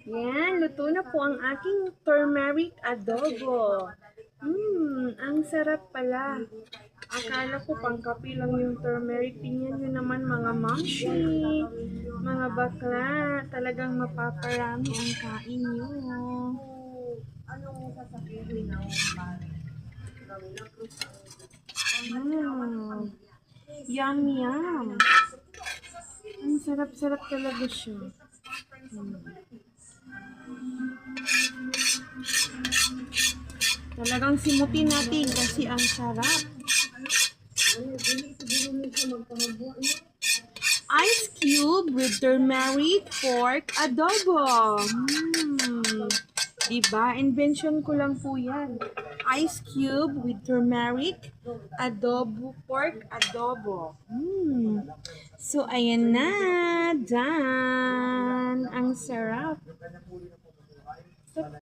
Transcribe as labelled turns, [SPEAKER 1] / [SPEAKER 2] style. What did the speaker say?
[SPEAKER 1] Yan, luto na po ang aking turmeric adobo. Ang sarap pala. Akala ko pangkapi lang yung turmeric. Tingnan nyo naman mga mamshi, mga bakla. Talagang mapaparami ang kain nyo. Yum, yum. Ang sarap-sarap talaga siya. Talagang simutin natin kasi ang sarap. Ice cube with turmeric pork adobo. Diba? Invention ko lang po yan. Ice cube with turmeric adobo, pork adobo. So, ayan na. Done. Ang sarap.